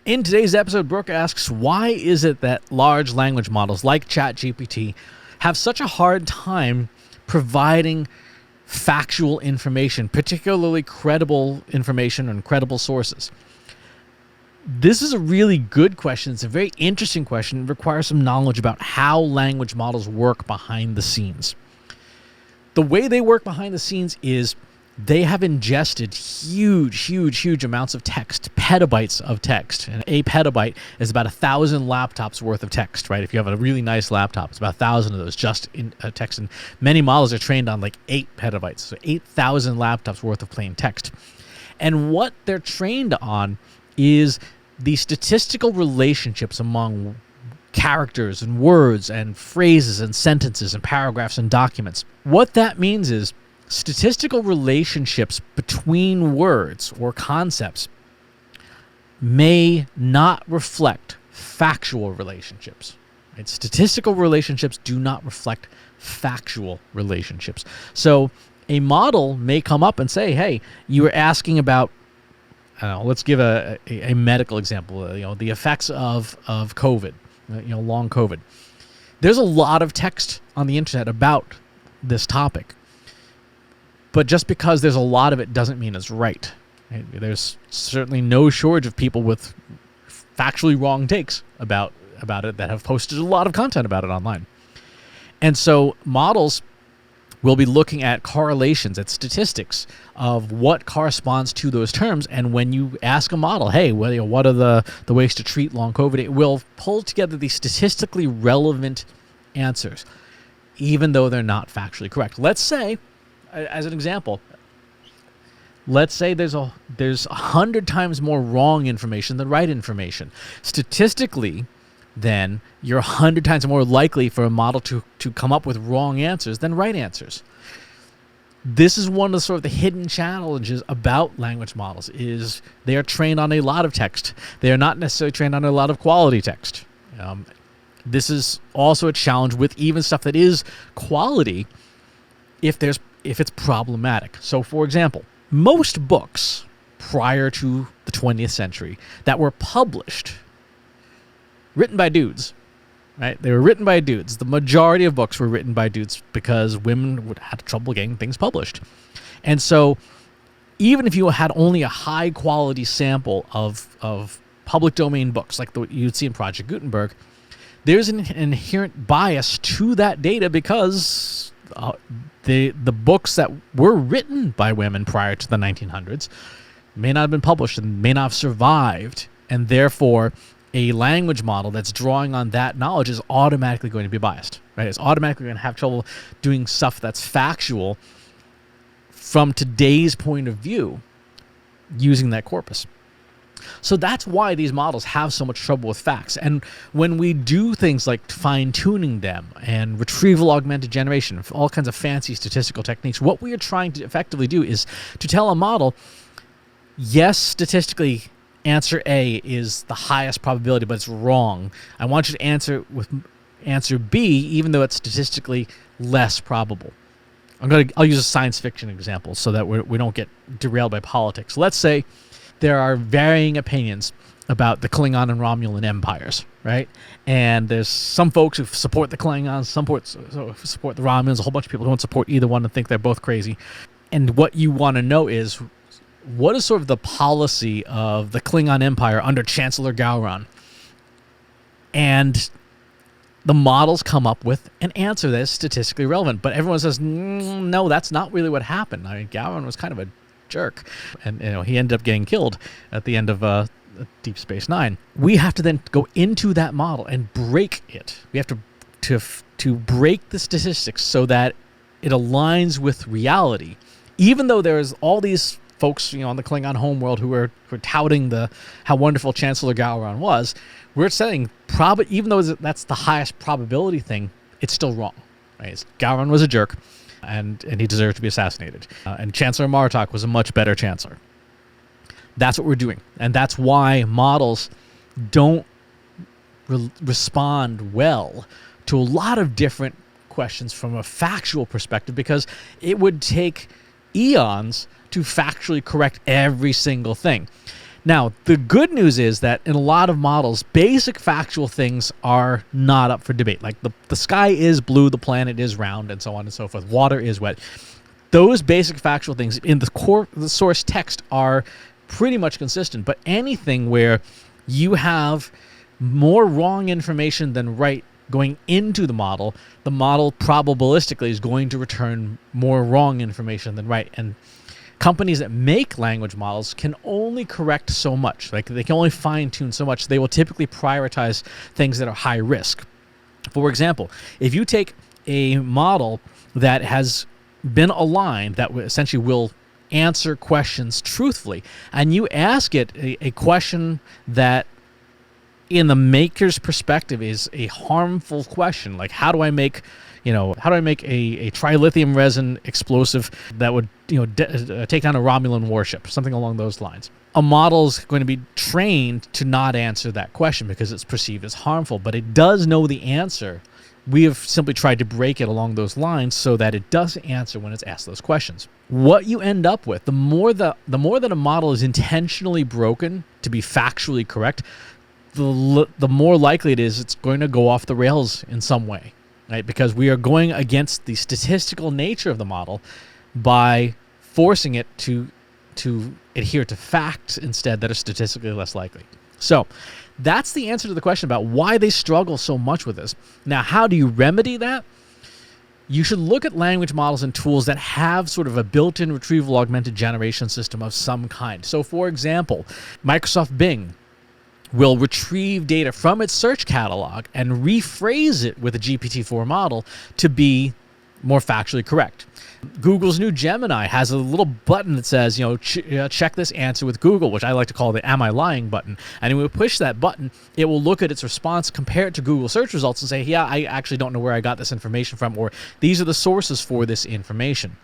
In today's episode, Brooke asks, why is it that large language models like ChatGPT have such a hard time providing factual information, particularly credible information and credible sources? This is a really good question. It's a very interesting question. It requires some knowledge about how language models work behind the scenes. The way they work behind the scenes is they have ingested huge amounts of text, petabytes of text. And a petabyte is about 1,000 laptops worth of text, right? If you have a really nice laptop, it's about 1,000 of those just in text. And many models are trained on like 8 petabytes, so 8,000 laptops worth of plain text. And what they're trained on is the statistical relationships among characters and words and phrases and sentences and paragraphs and documents. What that means is statistical relationships between words or concepts may not reflect factual relationships. Right? Statistical relationships do not reflect factual relationships. So a model may come up and say, hey, you were asking about, let's give a medical example, the effects of COVID, long COVID. There's a lot of text on the internet about this topic. But just because there's a lot of it doesn't mean it's right. There's certainly no shortage of people with factually wrong takes about it that have posted a lot of content about it online. And so models will be looking at correlations, at statistics of what corresponds to those terms. And when you ask a model, hey, what are the ways to treat long COVID, it will pull together the statistically relevant answers, even though they're not factually correct. Let's say, as an example, let's say there's 100 times more wrong information than right information. Statistically, then you're 100 times more likely for a model to come up with wrong answers than right answers. This is one of the sort of the hidden challenges about language models, is they are trained on a lot of text. They are not necessarily trained on a lot of quality text. This is also a challenge with even stuff that is quality if it's problematic. So, for example, most books prior to the 20th century that were published, written by dudes, right? They were written by dudes. The majority of books were written by dudes because women would have trouble getting things published. And so even if you had only a high quality sample of public domain books, like you'd see in Project Gutenberg, there's an inherent bias to that data because the books that were written by women prior to the 1900s may not have been published and may not have survived, and therefore a language model that's drawing on that knowledge is automatically going to be biased, right? It's automatically going to have trouble doing stuff that's factual from today's point of view using that corpus. So that's why these models have so much trouble with facts. And when we do things like fine-tuning them and retrieval augmented generation, all kinds of fancy statistical techniques, what we are trying to effectively do is to tell a model, yes, statistically, answer A is the highest probability, but it's wrong. I want you to answer with answer B, even though it's statistically less probable. I'll use a science fiction example so that we don't get derailed by politics. Let's say there are varying opinions about the Klingon and Romulan empires, right? And there's some folks who support the Klingons, some support the Romulans, a whole bunch of people who don't support either one and think they're both crazy. And what you want to know is, what is sort of the policy of the Klingon Empire under Chancellor Gowron? And the models come up with an answer that is statistically relevant. But everyone says, no, that's not really what happened. I mean, Gowron was kind of a jerk. And he ended up getting killed at the end of Deep Space Nine. We have to then go into that model and break it. We have to break the statistics so that it aligns with reality. Even though there's all these folks, on the Klingon homeworld who are touting how wonderful Chancellor Gowron was, we're saying even though that's the highest probability thing, it's still wrong. Right? Gowron was a jerk, and he deserved to be assassinated. And Chancellor Martok was a much better chancellor. That's what we're doing, and that's why models don't respond well to a lot of different questions from a factual perspective, because it would take eons to factually correct every single thing. Now, the good news is that in a lot of models, basic factual things are not up for debate. Like the sky is blue, the planet is round, and so on and so forth. Water is wet. Those basic factual things in the source text are pretty much consistent. But anything where you have more wrong information than right going into the model probabilistically is going to return more wrong information than right. And companies that make language models can only correct so much. Like, they can only fine-tune so much. They will typically prioritize things that are high risk. For example, if you take a model that has been aligned, that essentially will answer questions truthfully, and you ask it a question that in the maker's perspective is a harmful question, like how do I make a trilithium resin explosive that would take down a Romulan warship, something along those lines. A model's going to be trained to not answer that question because it's perceived as harmful, but it does know the answer. We have simply tried to break it along those lines so that it does answer when it's asked those questions. What you end up with, the more that a model is intentionally broken to be factually correct, the more likely it is it's going to go off the rails in some way, right? Because we are going against the statistical nature of the model by forcing it to adhere to facts instead that are statistically less likely. So that's the answer to the question about why they struggle so much with this. Now, how do you remedy that? You should look at language models and tools that have sort of a built-in retrieval augmented generation system of some kind. So, for example, Microsoft Bing will retrieve data from its search catalog and rephrase it with a GPT-4 model to be more factually correct. Google's new Gemini has a little button that says, check this answer with Google, which I like to call the "Am I lying" button. And when we push that button, it will look at its response, compare it to Google search results, and say, yeah, I actually don't know where I got this information from, or these are the sources for this information.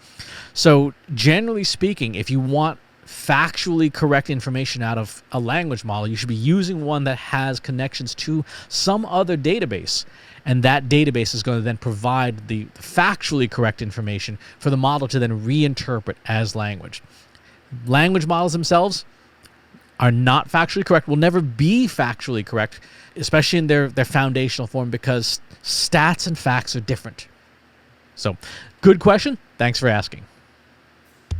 So generally speaking, if you want factually correct information out of a language model, you should be using one that has connections to some other database, and that database is going to then provide the factually correct information for the model to then reinterpret as language. Language models themselves are not factually correct, will never be factually correct, especially in their foundational form, because stats and facts are different. So, good question. Thanks for asking.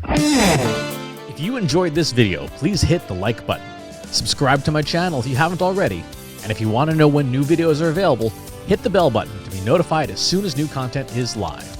If you enjoyed this video, please hit the like button. Subscribe to my channel if you haven't already. And if you want to know when new videos are available, hit the bell button to be notified as soon as new content is live.